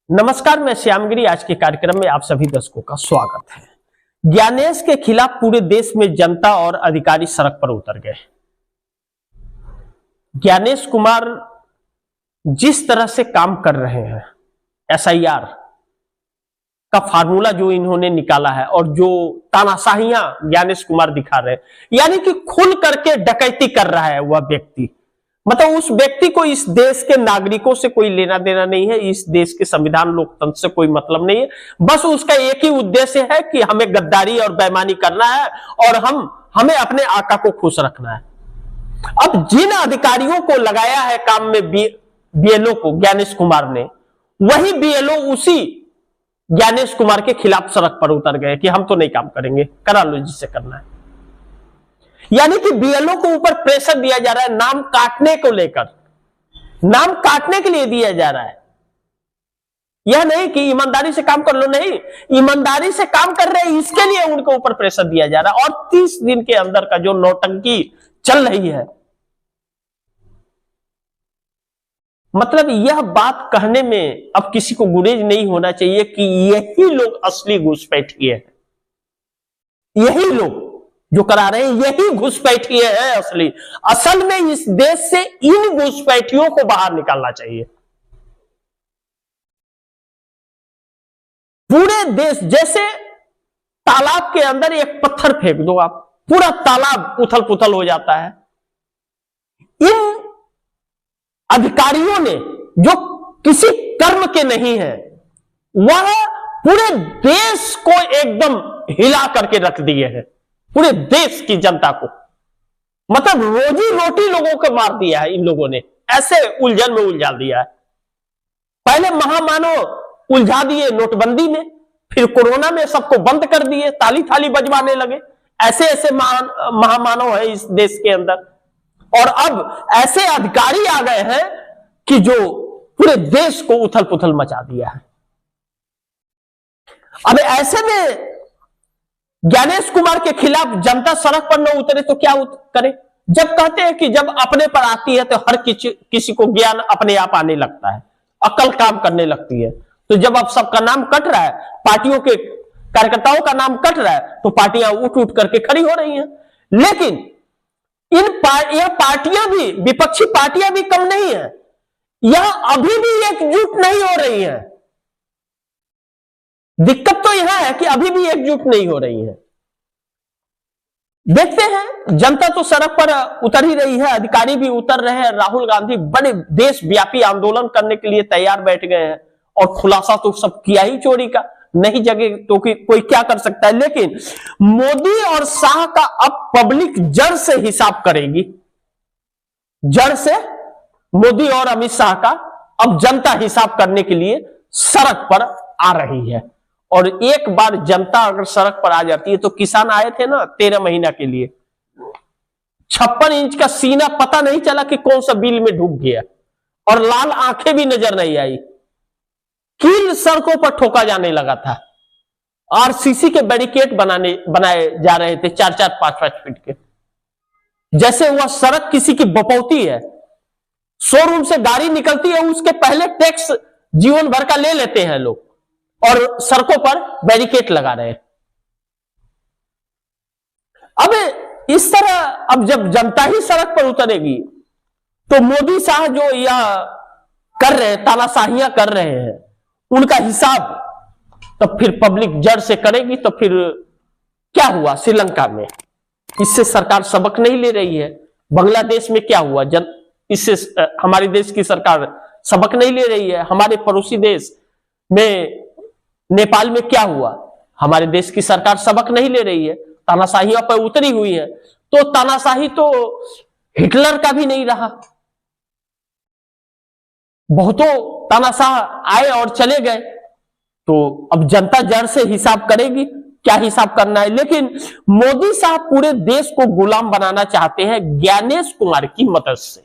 नमस्कार, मैं श्यामगिरी। आज के कार्यक्रम में आप सभी दर्शकों का स्वागत है। ज्ञानेश के खिलाफ पूरे देश में जनता और अधिकारी सड़क पर उतर गए। ज्ञानेश कुमार जिस तरह से काम कर रहे हैं, एसआईआर का फार्मूला जो इन्होंने निकाला है और जो तानाशाहियां ज्ञानेश कुमार दिखा रहे हैं, यानी कि खुल करके डकैती कर रहा है वह व्यक्ति। मतलब उस व्यक्ति को इस देश के नागरिकों से कोई लेना देना नहीं है, इस देश के संविधान लोकतंत्र से कोई मतलब नहीं है। बस उसका एक ही उद्देश्य है कि हमें गद्दारी और बेईमानी करना है और हमें अपने आका को खुश रखना है। अब जिन अधिकारियों को लगाया है काम में बीएलओ को ज्ञानेश कुमार ने, वही बीएलओ उसी ज्ञानेश कुमार के खिलाफ सड़क पर उतर गए कि हम तो नहीं काम करेंगे, करा लो जिससे करना है। यानी कि बीएलओ को ऊपर प्रेशर दिया जा रहा है नाम काटने को लेकर, नाम काटने के लिए दिया जा रहा है। यह नहीं कि ईमानदारी से काम कर लो, नहीं, ईमानदारी से काम कर रहे हैं इसके लिए उनके ऊपर प्रेशर दिया जा रहा है। और 30 दिन के अंदर का जो नौटंकी चल रही है, मतलब यह बात कहने में अब किसी को गुरेज नहीं होना चाहिए कि यही लोग असली घुसपैठिए हैं। यही लोग जो करा रहे हैं यही घुसपैठिए हैं असली। असल में इस देश से इन घुसपैठियों को बाहर निकालना चाहिए। पूरे देश, जैसे तालाब के अंदर एक पत्थर फेंक दो आप, पूरा तालाब उथल पुथल हो जाता है। इन अधिकारियों ने जो किसी कर्म के नहीं है, वह पूरे देश को एकदम हिला करके रख दिए हैं, पूरे देश की जनता को। मतलब रोजी रोटी लोगों को मार दिया है इन लोगों ने, ऐसे उलझन में उलझा दिया है। पहले महामानव उलझा दिए नोटबंदी में, फिर कोरोना में सबको बंद कर दिए, ताली थाली बजवाने लगे। ऐसे ऐसे महामानव है इस देश के अंदर। और अब ऐसे अधिकारी आ गए हैं कि जो पूरे देश को उथल पुथल मचा दिया है। अब ऐसे में ज्ञानेश कुमार के खिलाफ जनता सड़क पर न उतरे तो क्या करे? जब कहते हैं कि जब अपने पर आती है तो हर किसी को ज्ञान अपने आप आने लगता है, अकल काम करने लगती है। तो जब अब सबका नाम कट रहा है, पार्टियों के कार्यकर्ताओं का नाम कट रहा है, तो पार्टियां उठ उठ करके खड़ी हो रही हैं। लेकिन यह पार्टियां भी, विपक्षी पार्टियां भी कम नहीं है, यह अभी भी एकजुट नहीं हो रही है। दिक्कत तो यह है कि अभी भी एकजुट नहीं हो रही है। देखते हैं, जनता तो सड़क पर उतर ही रही है, अधिकारी भी उतर रहे हैं। राहुल गांधी बड़े देशव्यापी आंदोलन करने के लिए तैयार बैठ गए हैं और खुलासा तो सब किया ही चोरी का, नहीं जगह तो कि कोई क्या कर सकता है। लेकिन मोदी और शाह का अब पब्लिक जड़ से हिसाब करेगी। जड़ से मोदी और अमित शाह का अब जनता हिसाब करने के लिए सड़क पर आ रही है। और एक बार जनता अगर सड़क पर आ जाती है, तो किसान आए थे ना 13 महीना के लिए, 56 इंच का सीना पता नहीं चला कि कौन सा बिल में ढूक गया, और लाल आंखें भी नजर नहीं आई। कील सड़कों पर ठोका जाने लगा था। आरसीसी के बैरिकेड बनाए जा रहे थे 4-4, 5-5 फीट के, जैसे वह सड़क किसी की बपौती है। शोरूम से गाड़ी निकलती है, उसके पहले टैक्स जीवन भर का ले लेते हैं लोग, और सड़कों पर बैरिकेड लगा रहे हैं। अब इस तरह अब जब जनता ही सड़क पर उतरेगी, तो मोदी शाह जो यह कर रहे हैं, तानाशाहियां कर रहे हैं, उनका हिसाब तो फिर पब्लिक जड़ से करेगी। तो फिर क्या हुआ श्रीलंका में? इससे सरकार सबक नहीं ले रही है। बांग्लादेश में क्या हुआ? इससे हमारे देश की सरकार सबक नहीं ले रही है। हमारे पड़ोसी देश में नेपाल में क्या हुआ? हमारे देश की सरकार सबक नहीं ले रही है, तानाशाहियों पर उतरी हुई है। तो तानाशाही तो हिटलर का भी नहीं रहा, बहुतों तानाशाह आए और चले गए। तो अब जनता जड़ से हिसाब करेगी, क्या हिसाब करना है। लेकिन मोदी साहब पूरे देश को गुलाम बनाना चाहते हैं ज्ञानेश कुमार की मदद से,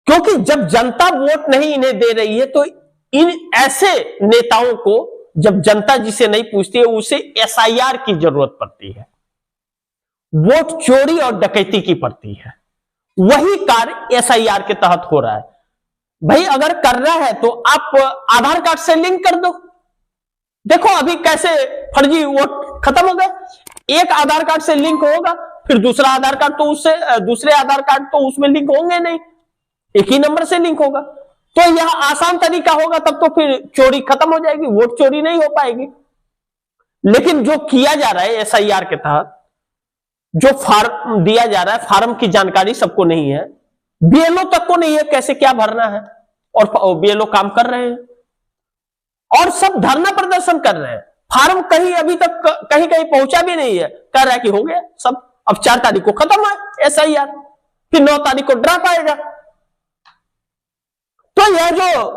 क्योंकि जब जनता वोट नहीं इन्हें दे रही है, तो इन ऐसे नेताओं को जब जनता जिसे नहीं पूछती है, उसे एसआईआर की जरूरत पड़ती है, वोट चोरी और डकैती की पड़ती है। वही कार्य एसआईआर के तहत हो रहा है। भाई अगर करना है तो आप आधार कार्ड से लिंक कर दो। देखो अभी कैसे फर्जी वोट खत्म हो गए। एक आधार कार्ड से लिंक होगा, फिर दूसरा आधार कार्ड तो उससे, दूसरे आधार कार्ड तो उसमें लिंक होंगे नहीं, एक ही नंबर से लिंक होगा। तो यह आसान तरीका होगा, तब तो फिर चोरी खत्म हो जाएगी, वोट चोरी नहीं हो पाएगी। लेकिन जो किया जा रहा है एसआईआर के तहत, जो फॉर्म दिया जा रहा है, फॉर्म की जानकारी सबको नहीं है, बीएलओ तक को नहीं है कैसे क्या भरना है, और बीएलओ काम कर रहे हैं और सब धरना प्रदर्शन कर रहे हैं। फॉर्म कहीं अभी तक कहीं कहीं पहुंचा भी नहीं है, कह रहा है कि हो गया सब, अब 4 तारीख को खत्म है एसआईआर, फिर 9 तारीख को ड्राफ्ट आएगा। तो यह जो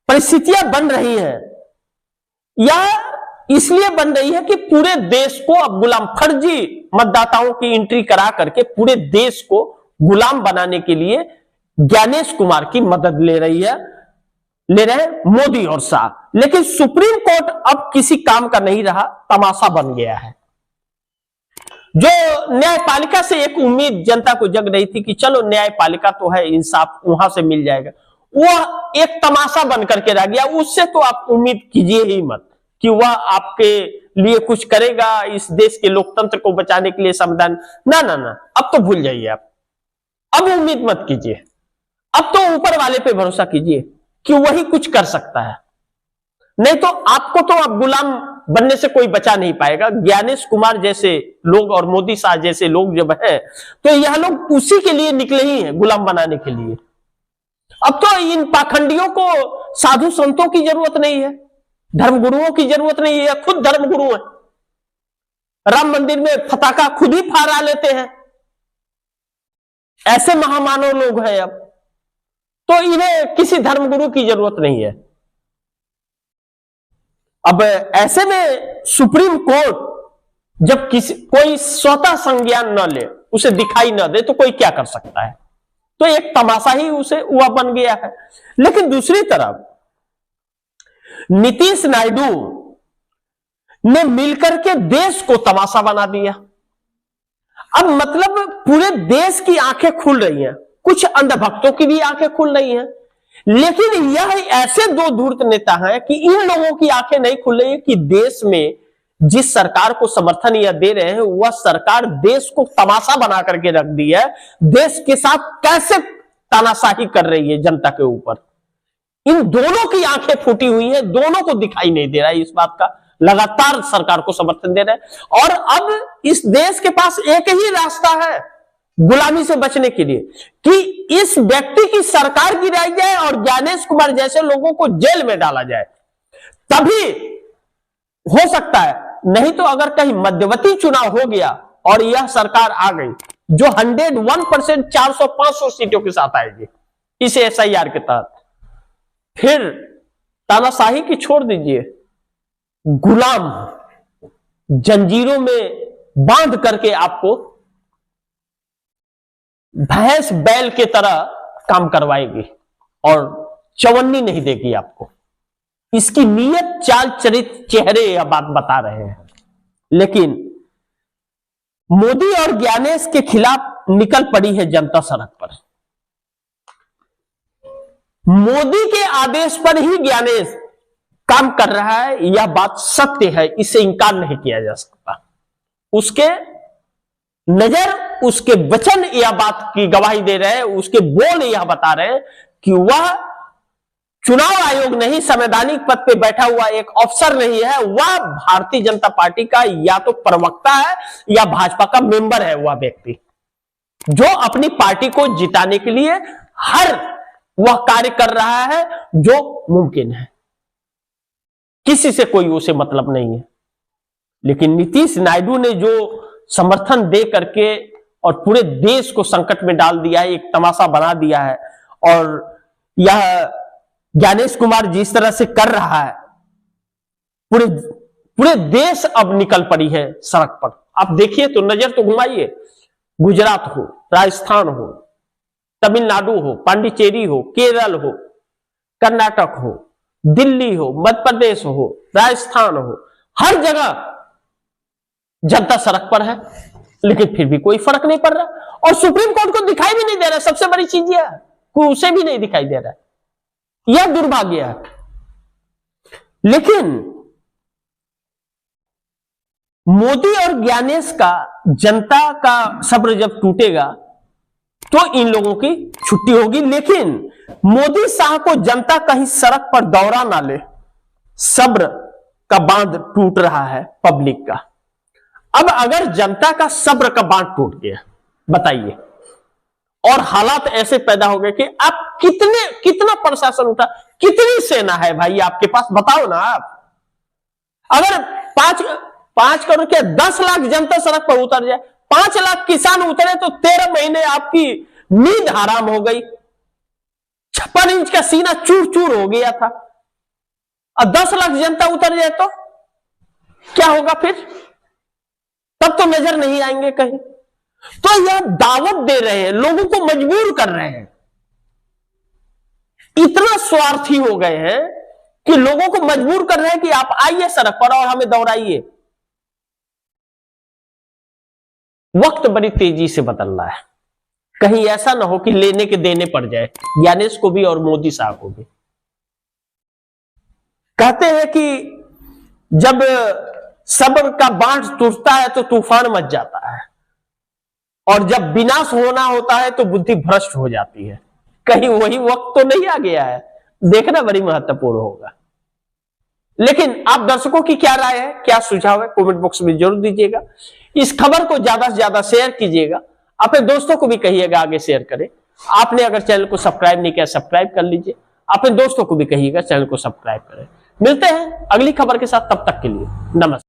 परिस्थितियां बन रही हैं, यह इसलिए बन रही है कि पूरे देश को अब गुलाम, फर्जी मतदाताओं की एंट्री करा करके पूरे देश को गुलाम बनाने के लिए ज्ञानेश कुमार की मदद ले रहे हैं मोदी और शाह। लेकिन सुप्रीम कोर्ट अब किसी काम का नहीं रहा, तमाशा बन गया है। जो न्यायपालिका से एक उम्मीद जनता को जग रही थी कि चलो न्यायपालिका तो है, इंसाफ वहां से मिल जाएगा, वह एक तमाशा बन करके रह गया। उससे तो आप उम्मीद कीजिए ही मत कि वह आपके लिए कुछ करेगा, इस देश के लोकतंत्र को बचाने के लिए संविधान, ना ना ना, अब तो भूल जाइए आप, अब उम्मीद मत कीजिए। अब तो ऊपर वाले पे भरोसा कीजिए कि वही कुछ कर सकता है, नहीं तो आपको तो अब गुलाम बनने से कोई बचा नहीं पाएगा। ज्ञानेश कुमार जैसे लोग और मोदी शाह जैसे लोग जब हैं, तो यह लोग उसी के लिए निकले ही हैं, गुलाम बनाने के लिए। अब तो इन पाखंडियों को साधु संतों की जरूरत नहीं है, धर्मगुरुओं की जरूरत नहीं है, खुद धर्मगुरु है। राम मंदिर में पताका खुद ही फहरा लेते हैं, ऐसे महामानव लोग हैं अब, तो इन्हें किसी धर्मगुरु की जरूरत नहीं है। अब ऐसे में सुप्रीम कोर्ट जब कोई स्वतः संज्ञान न ले, उसे दिखाई न दे, तो कोई क्या कर सकता है? तो एक तमाशा ही उसे हुआ बन गया है। लेकिन दूसरी तरफ नीतीश नायडू ने मिलकर के देश को तमाशा बना दिया। अब मतलब पूरे देश की आंखें खुल रही हैं, कुछ अंधभक्तों की भी आंखें खुल रही हैं, लेकिन यह ऐसे दो धूर्त नेता हैं कि इन लोगों की आंखें नहीं खुल रही है कि देश में जिस सरकार को समर्थन यह दे रहे हैं, वह सरकार देश को तमाशा बना करके रख दी है। देश के साथ कैसे तानाशाही कर रही है जनता के ऊपर, इन दोनों की आंखें फूटी हुई हैं, दोनों को दिखाई नहीं दे रहा है इस बात का, लगातार सरकार को समर्थन दे रहे हैं। और अब इस देश के पास एक ही रास्ता है गुलामी से बचने के लिए, कि इस व्यक्ति की सरकार गिराई जाए और ज्ञानेश कुमार जैसे लोगों को जेल में डाला जाए, तभी हो सकता है। नहीं तो अगर कहीं मध्यवर्ती चुनाव हो गया और यह सरकार आ गई जो 101% 400-500 सीटों के साथ आएगी इस एसआईआर के तहत, फिर तानाशाही की छोड़ दीजिए, गुलाम जंजीरों में बांध करके आपको भैंस बैल के तरह काम करवाएगी और चवन्नी नहीं देगी आपको। इसकी नीयत, चाल, चरित्र, चेहरे यह बात बता रहे हैं। लेकिन मोदी और ज्ञानेश के खिलाफ निकल पड़ी है जनता सड़क पर। मोदी के आदेश पर ही ज्ञानेश काम कर रहा है, यह बात सत्य है, इससे इंकार नहीं किया जा सकता। उसके नजर, उसके वचन यह बात की गवाही दे रहे हैं, उसके बोल यह बता रहे हैं कि वह चुनाव आयोग नहीं, संवैधानिक पद पे बैठा हुआ एक अफसर नहीं है, वह भारतीय जनता पार्टी का या तो प्रवक्ता है या भाजपा का मेंबर है। वह व्यक्ति जो अपनी पार्टी को जिताने के लिए हर वह कार्य कर रहा है जो मुमकिन है, किसी से कोई उसे मतलब नहीं है। लेकिन नीतीश नायडू ने जो समर्थन दे करके और पूरे देश को संकट में डाल दिया है, एक तमाशा बना दिया है, और यह ज्ञानेश कुमार जिस तरह से कर रहा है, पूरे देश अब निकल पड़ी है सड़क पर। आप देखिए तो, नजर तो घुमाइए, गुजरात हो, राजस्थान हो, तमिलनाडु हो, पांडिचेरी हो, केरल हो, कर्नाटक हो, दिल्ली हो, मध्य प्रदेश हो, राजस्थान हो, हर जगह जनता सड़क पर है, लेकिन फिर भी कोई फर्क नहीं पड़ रहा। और सुप्रीम कोर्ट को दिखाई भी नहीं दे रहा। सबसे बड़ी चीज यह, कोई उसे भी नहीं दिखाई दे रहा है। यह दुर्भाग्य है। लेकिन मोदी और ज्ञानेश का जनता का सब्र जब टूटेगा तो इन लोगों की छुट्टी होगी। लेकिन मोदी शाह को जनता कहीं सड़क पर दौड़ा ना ले, सब्र का बांध टूट रहा है पब्लिक का। अब अगर जनता का सब्र का बांध टूट गया, बताइए, और हालात ऐसे पैदा हो गए कि आप कितना प्रशासन उठा, कितनी सेना है भाई आपके पास, बताओ ना आप। अगर 5 करोड़ के 10 लाख जनता सड़क पर उतर जाए, 5 लाख किसान उतरे तो 13 महीने आपकी नींद हराम हो गई। 56 इंच का सीना चूर चूर हो गया था। और 10 लाख जनता उतर जाए तो क्या होगा फिर? तब तो नजर नहीं आएंगे कहीं। तो यह दावत दे रहे हैं, लोगों को मजबूर कर रहे हैं। इतना स्वार्थी हो गए हैं कि लोगों को मजबूर कर रहे हैं कि आप आइए सड़क पर और हमें दौड़ाइए। वक्त बड़ी तेजी से बदल रहा है, कहीं ऐसा ना हो कि लेने के देने पड़ जाए ज्ञानेश को भी और मोदी साहब को भी। कहते हैं कि जब सब्र का बांध टूटता है तो तूफान मच जाता है, और जब विनाश होना होता है तो बुद्धि भ्रष्ट हो जाती है। कहीं वही वक्त तो नहीं आ गया है? देखना बड़ी महत्वपूर्ण होगा। लेकिन आप दर्शकों की क्या राय है, क्या सुझाव है, कमेंट बॉक्स में जरूर दीजिएगा। इस खबर को ज्यादा से ज्यादा शेयर कीजिएगा, अपने दोस्तों को भी कहिएगा आगे शेयर करें। आपने अगर चैनल को सब्सक्राइब नहीं किया, सब्सक्राइब कर लीजिए। अपने दोस्तों को भी कहिएगा चैनल को सब्सक्राइब करें। मिलते हैं अगली खबर के साथ, तब तक के लिए नमस्कार।